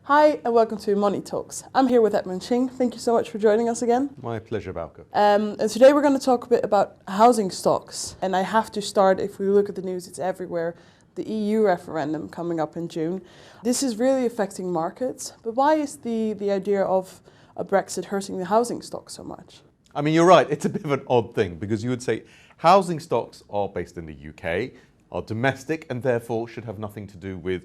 Hi and welcome to Money Talks. I'm here with Edmund Ching. Thank you so much for joining us again. My pleasure, Bauke. And today we're going to talk a bit about housing stocks. And I have to start, if we look at the news, it's everywhere, the EU referendum coming up in June. This is really affecting markets, but why is the idea of a Brexit hurting the housing stock so much? I mean, you're right, it's a bit of an odd thing because you would say housing stocks are based in the UK, are domestic and therefore should have nothing to do with,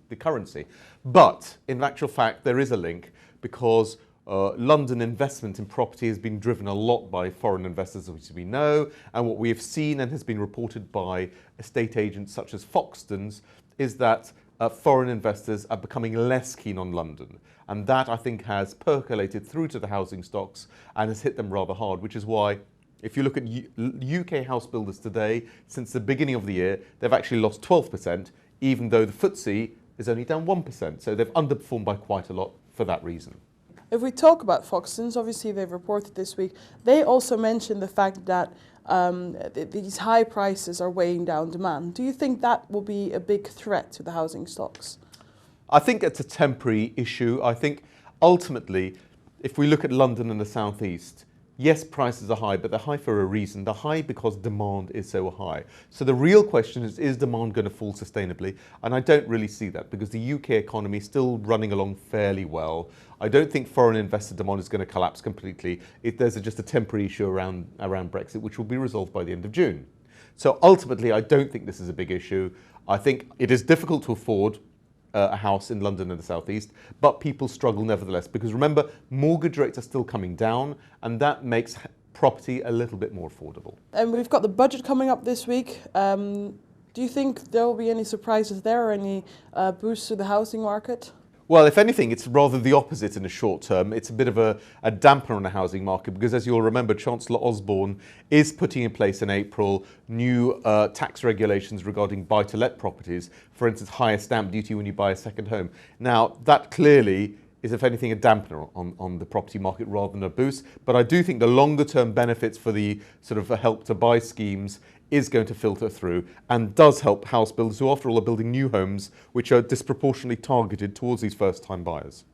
the currency. But in actual fact, there is a link because London investment in property has been driven a lot by foreign investors, as we know, and what we have seen and has been reported by estate agents such as Foxtons is that foreign investors are becoming less keen on London. And that, I think, has percolated through to the housing stocks and has hit them rather hard, which is why if you look at UK house builders today, since the beginning of the year, they've actually lost 12%, even though the FTSE is only down 1%. So they've underperformed by quite a lot for that reason. If we talk about Foxtons, obviously they've reported this week, they also mentioned the fact that these high prices are weighing down demand. Do you think that will be a big threat to the housing stocks? I think it's a temporary issue. I think ultimately, if we look at London and the South East, yes, prices are high, but they're high for a reason. They're high because demand is so high. So the real question is demand going to fall sustainably? And I don't really see that because the UK economy is still running along fairly well. I don't think foreign investor demand is going to collapse completely. There's just a temporary issue around Brexit, which will be resolved by the end of June. So ultimately, I don't think this is a big issue. I think it is difficult to afford a house in London and the South East, but people struggle nevertheless because remember, mortgage rates are still coming down and that makes property a little bit more affordable. And we've got the budget coming up this week. Do you think there will be any surprises there or any boosts to the housing market? Well, if anything, it's rather the opposite in the short term. It's a bit of a dampener on the housing market because, as you'll remember, Chancellor Osborne is putting in place in April new tax regulations regarding buy-to-let properties, for instance, higher stamp duty when you buy a second home. Now, that clearly is, if anything, a dampener on the property market rather than a boost. But I do think the longer-term benefits for the sort of help-to-buy schemes is going to filter through and does help house builders who, after all, are building new homes which are disproportionately targeted towards these first-time buyers.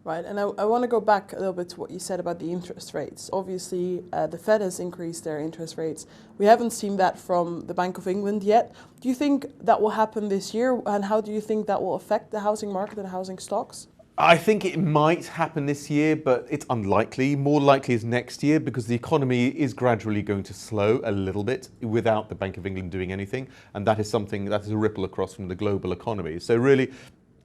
Right, and I want to go back a little bit to what you said about the interest rates. Obviously, the Fed has increased their interest rates. We haven't seen that from the Bank of England yet. Do you think that will happen this year, and how do you think that will affect the housing market and housing stocks? I think it might happen this year, but it's unlikely. More likely is next year because the economy is gradually going to slow a little bit without the Bank of England doing anything. And that is something that is a ripple across from the global economy. So really,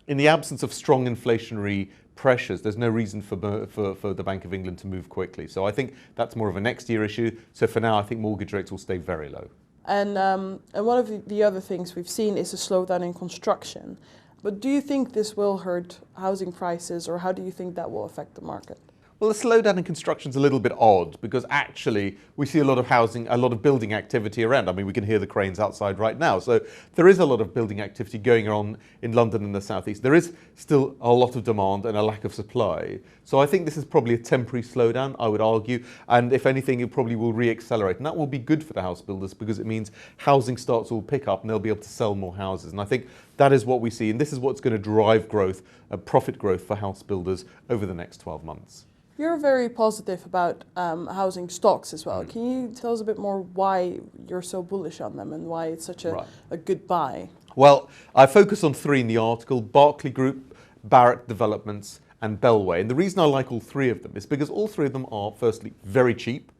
in the absence of strong inflationary pressures, there's no reason for the Bank of England to move quickly. So I think that's more of a next year issue. So for now, I think mortgage rates will stay very low. And one of the other things we've seen is a slowdown in construction. But do you think this will hurt housing prices, or how do you think that will affect the market? Well, the slowdown in construction is a little bit odd because actually we see a lot of building activity around. I mean, we can hear the cranes outside right now. So there is a lot of building activity going on in London and the South East. There is still a lot of demand and a lack of supply. So I think this is probably a temporary slowdown, I would argue. And if anything, it probably will re-accelerate. And that will be good for the house builders because it means housing starts will pick up and they'll be able to sell more houses. And I think that is what we see. And this is what's going to drive growth, profit growth for house builders over the next 12 months. You're very positive about housing stocks as well. Can you tell us a bit more why you're so bullish on them and why it's such a good buy? Well, I focus on three in the article: Berkeley Group, Barratt Developments and Bellway. And the reason I like all three of them is because all three of them are, firstly, very cheap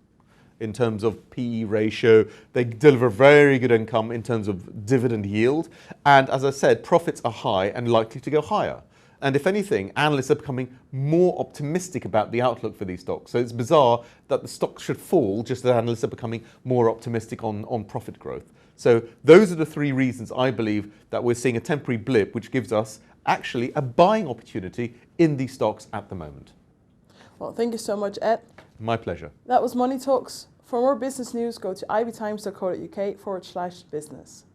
in terms of PE ratio. They deliver very good income in terms of dividend yield. And as I said, profits are high and likely to go higher. And if anything, analysts are becoming more optimistic about the outlook for these stocks. So it's bizarre that the stocks should fall just as analysts are becoming more optimistic on profit growth. So those are the three reasons I believe that we're seeing a temporary blip, which gives us actually a buying opportunity in these stocks at the moment. Well, thank you so much, Ed. My pleasure. That was Money Talks. For more business news, go to ibtimes.co.uk/business.